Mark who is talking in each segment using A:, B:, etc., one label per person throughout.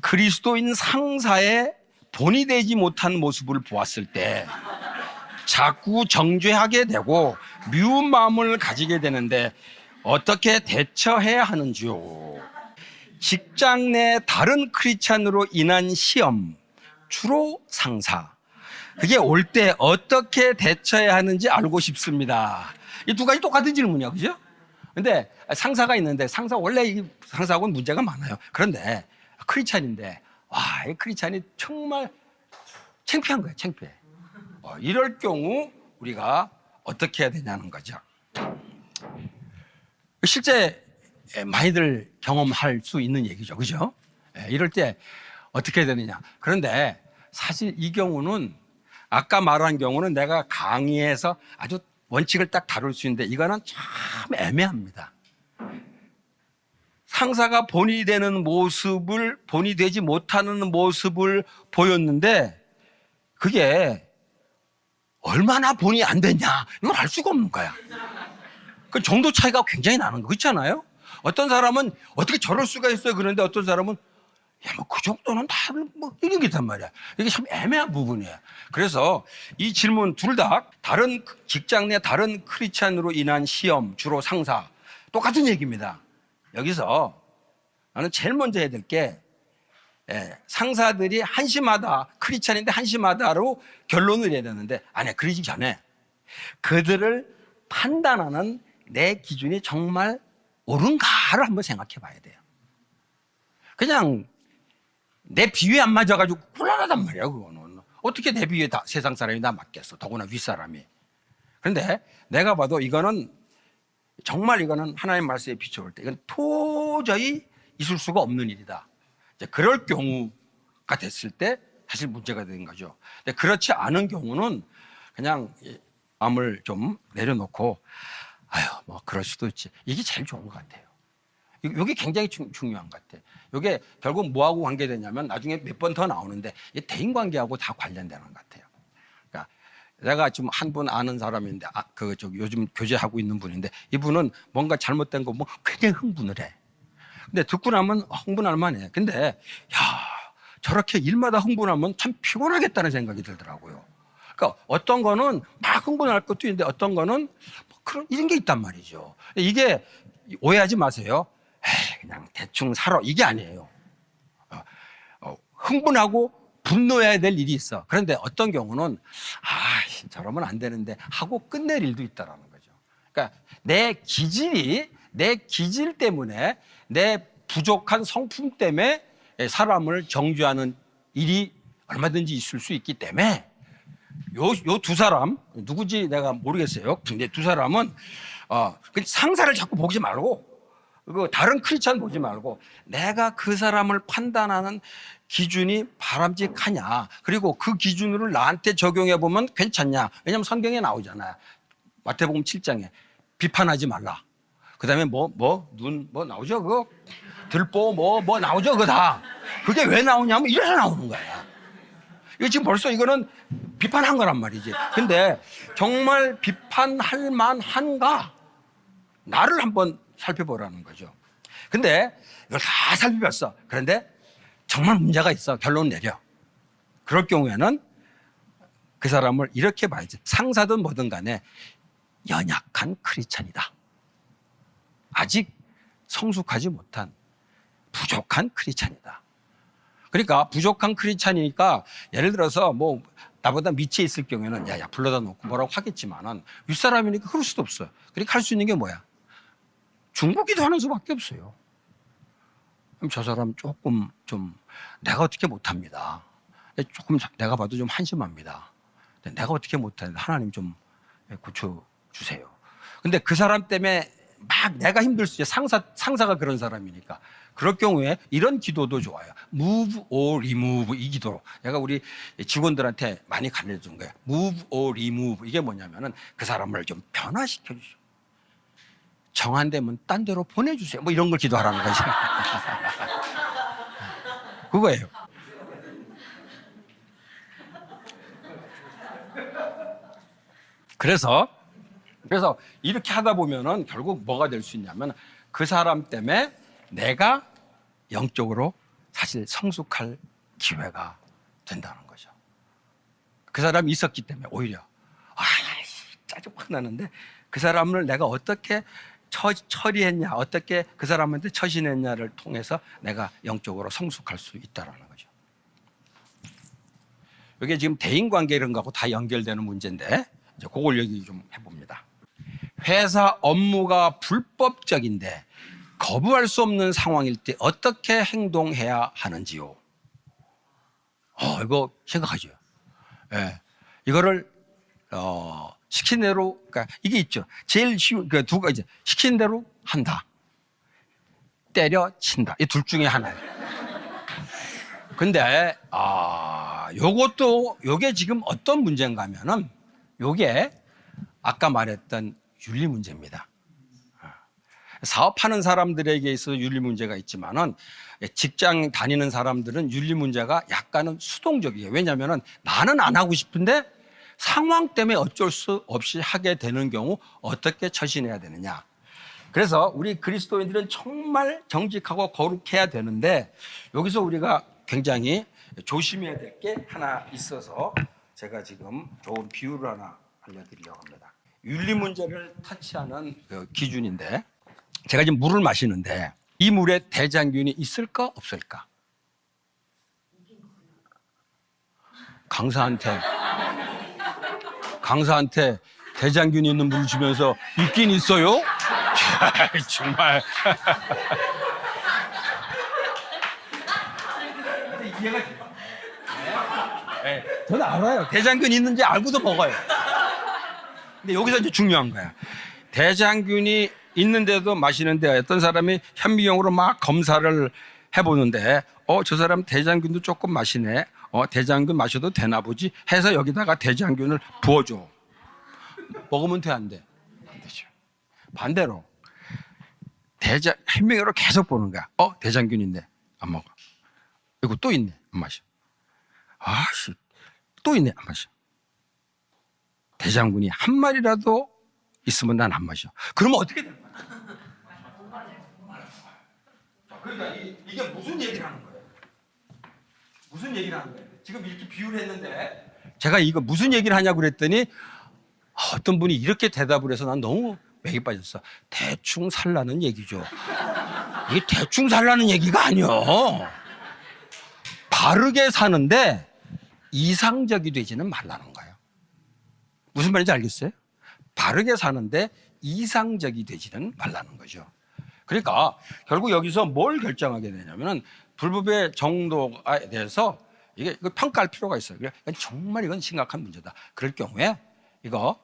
A: 그리스도인 상사의 본이 되지 못한 모습을 보았을 때 자꾸 정죄하게 되고 미운 마음을 가지게 되는데 어떻게 대처해야 하는지요? 직장 내 다른 크리스찬으로 인한 시험, 주로 상사. 그게 올 때 어떻게 대처해야 하는지 알고 싶습니다. 이 두 가지 똑같은 질문이야, 그죠? 근데 상사가 있는데 원래 이 상사하고는 문제가 많아요. 그런데 크리스찬인데 와, 이 크리스찬이 정말 창피한 거예요, 창피해. 이럴 경우 우리가 어떻게 해야 되냐는 거죠. 실제 많이들 경험할 수 있는 얘기죠, 그죠? 이럴 때 어떻게 해야 되느냐. 그런데 사실 이 경우는 아까 말한 경우는 내가 강의해서 아주 원칙을 딱 다룰 수 있는데 이거는 참 애매합니다. 상사가 본이 되는 모습을, 본이 되지 못하는 모습을 보였는데 그게 얼마나 본이 안 됐냐 이걸 알 수가 없는 거야. 그 정도 차이가 굉장히 나는 거 그렇잖아요. 어떤 사람은 어떻게 저럴 수가 있어요. 그런데 어떤 사람은 야, 뭐 그 정도는 다들 뭐 이런 게 있단 말이야. 이게 참 애매한 부분이에요. 그래서 이 질문 둘 다 다른 직장 내 다른 크리스찬으로 인한 시험, 주로 상사 똑같은 얘기입니다. 여기서 나는 제일 먼저 해야 될 게 상사들이 한심하다, 크리스찬인데 한심하다로 결론을 내야 되는데 아니야, 그러기 전에 그들을 판단하는 내 기준이 정말 옳은가를 한번 생각해 봐야 돼요. 그냥 내 비위에 안 맞아가지고 곤란하단 말이야. 그거는 어떻게 내 비위에 세상 사람이 나 맞겠어, 더구나 윗사람이. 그런데 내가 봐도 이거는 정말 이거는 하나님 말씀에 비춰볼 때 이건 도저히 있을 수가 없는 일이다. 이제 그럴 경우가 됐을 때 사실 문제가 되는 거죠. 근데 그렇지 않은 경우는 그냥 마음을 좀 내려놓고 아유 뭐 그럴 수도 있지. 이게 제일 좋은 것 같아요. 이게 굉장히 중요한 것 같아요. 이게 결국 뭐하고 관계되냐면 나중에 몇 번 더 나오는데 대인관계하고 다 관련되는 것 같아요. 그러니까 내가 지금 한 분 아는 사람인데 요즘 교제하고 있는 분인데 이분은 뭔가 잘못된 거 뭐 굉장히 흥분을 해. 근데 듣고 나면 흥분할 만해. 근데 야 저렇게 일마다 흥분하면 참 피곤하겠다는 생각이 들더라고요. 그러니까 어떤 거는 막 흥분할 것도 있는데 어떤 거는 뭐 그런 이런 게 있단 말이죠. 이게 오해하지 마세요. 에이, 그냥 대충 살아 이게 아니에요. 흥분하고 분노해야 될 일이 있어. 그런데 어떤 경우는 저러면 안 되는데 하고 끝낼 일도 있다라는 거죠. 그러니까 내 기질 때문에 내 부족한 성품 때문에 사람을 정죄하는 일이 얼마든지 있을 수 있기 때문에 요 두 사람 누구지 내가 모르겠어요. 근데 두 사람은 상사를 자꾸 보지 말고 다른 크리스찬 보지 말고 내가 그 사람을 판단하는 기준이 바람직하냐, 그리고 그 기준으로 나한테 적용해 보면 괜찮냐. 왜냐하면 성경에 나오잖아요. 마태복음 7장에 비판하지 말라. 그다음에 뭐 나오죠? 그거 들보 뭐 나오죠? 그거 다. 그게 왜 나오냐면 이래서 나오는 거야. 이거 지금 벌써 이거는 비판한 거란 말이지. 근데 정말 비판할 만한가? 나를 한번 살펴보라는 거죠. 근데 이걸 다 살펴봤어. 그런데 정말 문제가 있어. 결론 내려. 그럴 경우에는 그 사람을 이렇게 봐야지. 상사든 뭐든 간에 연약한 크리스찬이다. 아직 성숙하지 못한 부족한 크리스찬이다. 그러니까 부족한 크리스찬이니까 예를 들어서 뭐 나보다 밑에 있을 경우에는 야 불러다 놓고 뭐라고 하겠지만은 윗사람이니까 그럴 수도 없어요. 그러니까 할 수 있는 게 뭐야? 중보기도 하는 수밖에 없어요. 그럼 저 사람 조금 좀 내가 어떻게 못합니다. 조금 내가 봐도 좀 한심합니다. 내가 어떻게 못하는데 하나님 좀 고쳐주세요. 근데 그 사람 때문에 막 내가 힘들 수 있어요. 상사가 그런 사람이니까. 그럴 경우에 이런 기도도 좋아요. Move or remove 이 기도로 내가 우리 직원들한테 많이 가르쳐준 거예요. Move or remove 이게 뭐냐면은 그 사람을 좀 변화시켜 주시오. 정 안 되면 딴 데로 보내주세요. 뭐 이런 걸 기도하라는 거죠. 그거예요. 그래서 이렇게 하다 보면은 결국 뭐가 될 수 있냐면 그 사람 때문에 내가 영적으로 사실 성숙할 기회가 된다는 거죠. 그 사람이 있었기 때문에 오히려 짜증 나는데 그 사람을 내가 어떻게 처리했냐, 어떻게 그 사람한테 처신했냐를 통해서 내가 영적으로 성숙할 수 있다는 거죠. 이게 지금 대인관계 이런 거하고 다 연결되는 문제인데 이제 그걸 얘기 좀 해봅니다. 회사 업무가 불법적인데 거부할 수 없는 상황일 때 어떻게 행동해야 하는지요? 이거 생각하죠. 예. 이거를 시킨 대로, 그러니까 이게 있죠. 제일 쉬운 그 두 가지. 시킨 대로 한다. 때려친다. 이 둘 중에 하나예요. 근데 요게 지금 어떤 문제인가 하면은 요게 아까 말했던 윤리 문제입니다. 사업하는 사람들에게 있어서 윤리 문제가 있지만은 직장 다니는 사람들은 윤리 문제가 약간은 수동적이에요. 왜냐하면은 나는 안 하고 싶은데 상황 때문에 어쩔 수 없이 하게 되는 경우 어떻게 처신해야 되느냐. 그래서 우리 그리스도인들은 정말 정직하고 거룩해야 되는데 여기서 우리가 굉장히 조심해야 될 게 하나 있어서 제가 지금 좋은 비유를 하나 알려드리려고 합니다. 윤리 문제를 터치하는 그 기준인데 제가 지금 물을 마시는데 이 물에 대장균이 있을까 없을까? 강사한테 대장균이 있는 물을 주면서 있긴 있어요? 정말. 이해가 돼요. 저는 알아요. 대장균이 있는지 알고도 먹어요. 근데 여기서 이제 중요한 거야. 대장균이 있는데도 마시는데 어떤 사람이 현미경으로 막 검사를 해보는데 저 사람 대장균도 조금 마시네. 대장균 마셔도 되나 보지 해서 여기다가 대장균을 부어줘. 먹으면 돼, 안 돼? 안 되죠. 반대로 현미경으로 계속 보는 거야. 대장균 있네. 안 먹어. 이거 또 있네. 안 마셔. 또 있네. 안 마셔. 대장균이 한 마리라도 있으면 난 안 마셔. 그러면 어떻게 되는 거야? 그러니까 이게 무슨 얘기를 하는 거예요? 무슨 얘기를 하는 거예요? 지금 이렇게 비유를 했는데 제가 이거 무슨 얘기를 하냐고 그랬더니 어떤 분이 이렇게 대답을 해서 난 너무 맥이 빠졌어. 대충 살라는 얘기죠. 이게 대충 살라는 얘기가 아니요. 바르게 사는데 이상적이 되지는 말라는 거예요. 무슨 말인지 알겠어요? 바르게 사는데 이상적이 되지는 말라는 거죠. 그러니까 결국 여기서 뭘 결정하게 되냐면은 불법의 정도에 대해서 이거 평가할 필요가 있어요. 정말 이건 심각한 문제다. 그럴 경우에 이거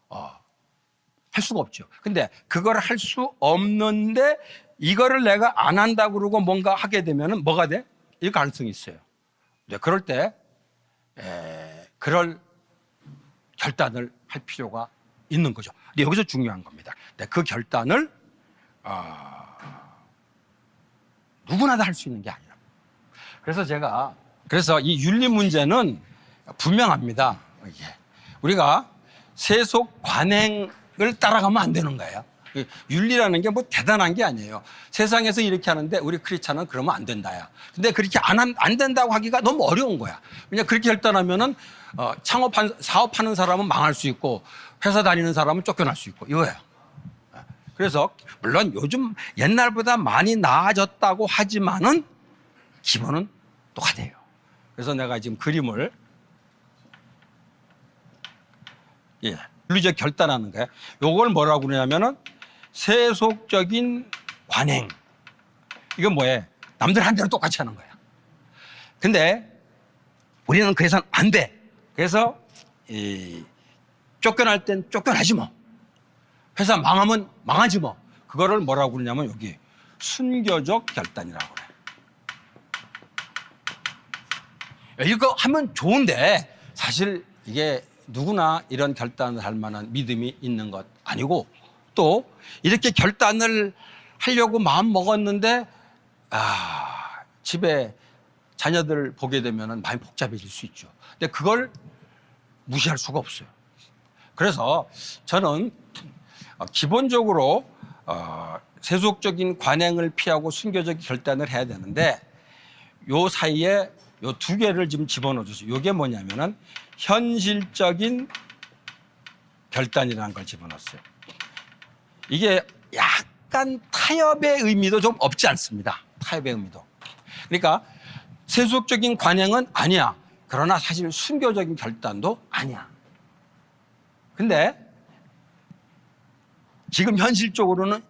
A: 할 수가 없죠. 근데 그걸 할 수 없는데 이거를 내가 안 한다고 그러고 뭔가 하게 되면은 뭐가 돼? 이 가능성이 있어요. 네, 그럴 때 그럴 결단을 할 필요가 있는 거죠. 근데 여기서 중요한 겁니다. 그 결단을 누구나 다 할 수 있는 게 아니라. 그래서 이 윤리 문제는 분명합니다. 우리가 세속 관행을 따라가면 안 되는 거예요. 윤리라는 게 뭐 대단한 게 아니에요. 세상에서 이렇게 하는데 우리 크리스찬은 그러면 안 된다야. 근데 그렇게 안 된다고 하기가 너무 어려운 거야. 왜냐 그렇게 결단하면은 사업하는 사람은 망할 수 있고 회사 다니는 사람은 쫓겨날 수 있고 이거예요. 그래서 물론 요즘 옛날보다 많이 나아졌다고 하지만은 기본은 똑같아요. 그래서 내가 지금 그림을 윤리적 결단하는 거예요. 요걸 뭐라고 그러냐면은 세속적인 관행. 이건 뭐예요? 남들 한 대로 똑같이 하는 거야. 근데 우리는 그래서는 안 돼. 그래서 쫓겨날 땐 쫓겨나지 뭐. 회사 망하면 망하지 뭐. 그거를 뭐라고 그러냐면 여기 순교적 결단이라고 그래. 이거 하면 좋은데 사실 이게 누구나 이런 결단을 할 만한 믿음이 있는 것 아니고 또 이렇게 결단을 하려고 마음 먹었는데 집에 자녀들 보게 되면 많이 복잡해질 수 있죠. 근데 그걸 무시할 수가 없어요. 그래서 저는 기본적으로 세속적인 관행을 피하고 순교적 결단을 해야 되는데 요 사이에 요 두 개를 지금 집어넣어 주세요. 요게 뭐냐면은 현실적인 결단이라는 걸 집어넣었어요. 이게 약간 타협의 의미도 좀 없지 않습니다. 타협의 의미도. 그러니까 세속적인 관행은 아니야. 그러나 사실 순교적인 결단도 아니야. 근데 지금 현실적으로는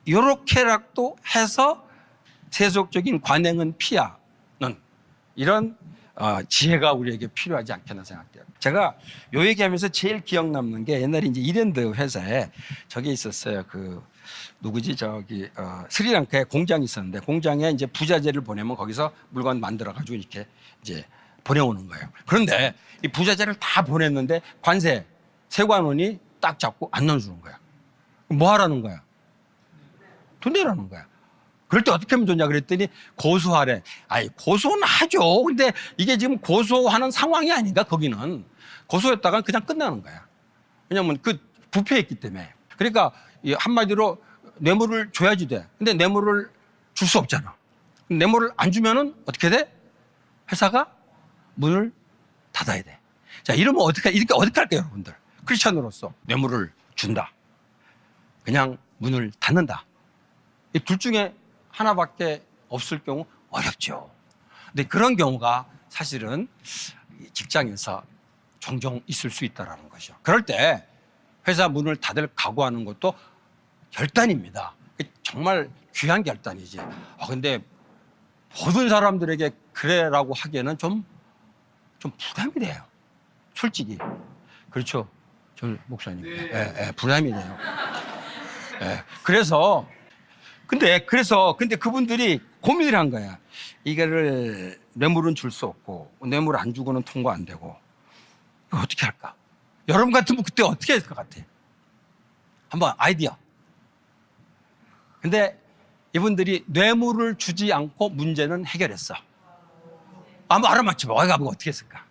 A: 요렇게라도 해서 세속적인 관행은 피하는 이런 지혜가 우리에게 필요하지 않겠나 생각돼요. 제가 요 얘기하면서 제일 기억 남는 게 옛날에 이제 이랜드 회사에 저기 있었어요. 그 누구지 저기 스리랑카에 공장이 있었는데 공장에 이제 부자재를 보내면 거기서 물건 만들어 가지고 이렇게 이제 보내오는 거예요. 그런데 이 부자재를 다 보냈는데 관세 세관원이 딱 잡고 안 넣어주는 거야. 뭐 하라는 거야? 돈 내라는 거야. 그럴 때 어떻게 하면 좋냐 그랬더니 고소하래. 아이 고소는 하죠. 근데 이게 지금 고소하는 상황이 아닌가 거기는. 고소했다가 그냥 끝나는 거야. 왜냐면 그 부패했기 때문에. 그러니까 한마디로 뇌물을 줘야지 돼. 근데 뇌물을 줄 수 없잖아. 뇌물을 안 주면은 어떻게 돼? 회사가 문을 닫아야 돼. 자, 이러면 어떻게 할까요, 여러분들? 크리스찬으로서 뇌물을 준다. 그냥 문을 닫는다. 이 둘 중에 하나밖에 없을 경우 어렵죠. 근데 그런 경우가 사실은 직장에서 종종 있을 수 있다는 것이죠. 그럴 때 회사 문을 닫을 각오하는 것도 결단입니다. 정말 귀한 결단이지. 근데 모든 사람들에게 그래라고 하기에는 좀 부담이 돼요. 솔직히. 그렇죠. 저 목사님. 네. 부담이 돼요. 네. 근데 그분들이 고민을 한 거야. 이거를 뇌물은 줄 수 없고 뇌물 안 주고는 통과 안 되고 이거 어떻게 할까? 여러분 같으면 그때 어떻게 했을 것 같아? 한번 아이디어. 근데 이분들이 뇌물을 주지 않고 문제는 해결했어. 한번 알아맞혀봐. 이거 어떻게 했을까?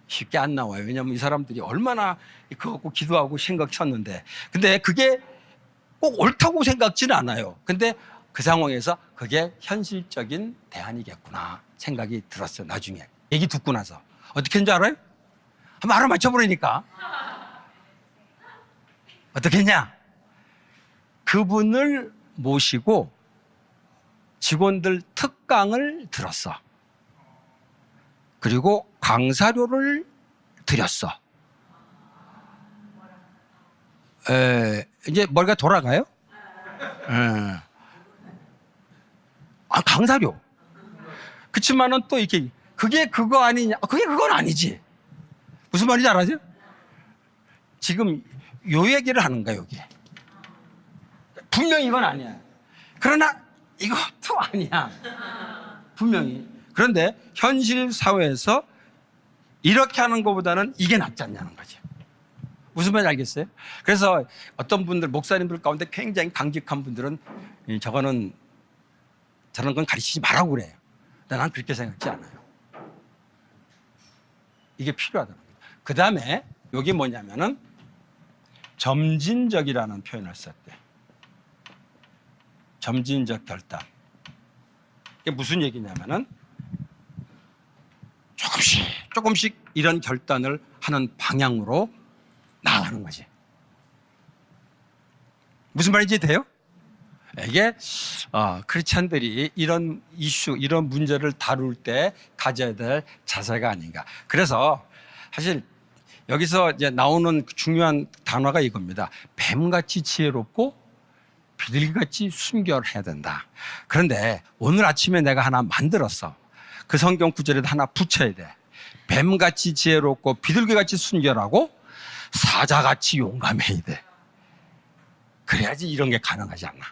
A: 쉽게 안 나와요. 왜냐하면 이 사람들이 얼마나 그거 갖고 기도하고 생각 쳤는데. 근데 그게 꼭 옳다고 생각지는 않아요. 근데 그 상황에서 그게 현실적인 대안이겠구나 생각이 들었어요. 나중에 얘기 듣고 나서 어떻게 했는지 알아요? 한번 알아맞혀보라니까. 어떻게 했냐? 그분을 모시고 직원들 특강을 들었어. 그리고 강사료를 드렸어. 이제 머리가 돌아가요? 강사료. 그치만은 또 이렇게, 그게 그거 아니냐? 그게 그건 아니지. 무슨 말인지 알아요? 지금 요 얘기를 하는 거야, 여기. 분명히 이건 아니야. 그러나 이것도 아니야. 분명히. 그런데 현실 사회에서 이렇게 하는 것보다는 이게 낫지 않냐는 거지. 무슨 말인지 알겠어요? 그래서 어떤 분들, 목사님들 가운데 굉장히 강직한 분들은 저런 건 가르치지 말라고 그래요. 근데 난 그렇게 생각하지 않아요. 이게 필요하다는 거예요. 그 다음에 여기 뭐냐면은 점진적이라는 표현을 썼대. 점진적 결단. 이게 무슨 얘기냐면은 조금씩 이런 결단을 하는 방향으로 나아가는 거지. 무슨 말인지 돼요? 이게 크리스찬들이 이런 이슈, 이런 문제를 다룰 때 가져야 될 자세가 아닌가. 그래서 사실 여기서 이제 나오는 중요한 단어가 이겁니다. 뱀같이 지혜롭고 비둘기같이 순결해야 된다. 그런데 오늘 아침에 내가 하나 만들었어. 그 성경 구절에다 하나 붙여야 돼. 뱀같이 지혜롭고 비둘기같이 순결하고 사자같이 용감해야 돼. 그래야지 이런 게 가능하지 않나.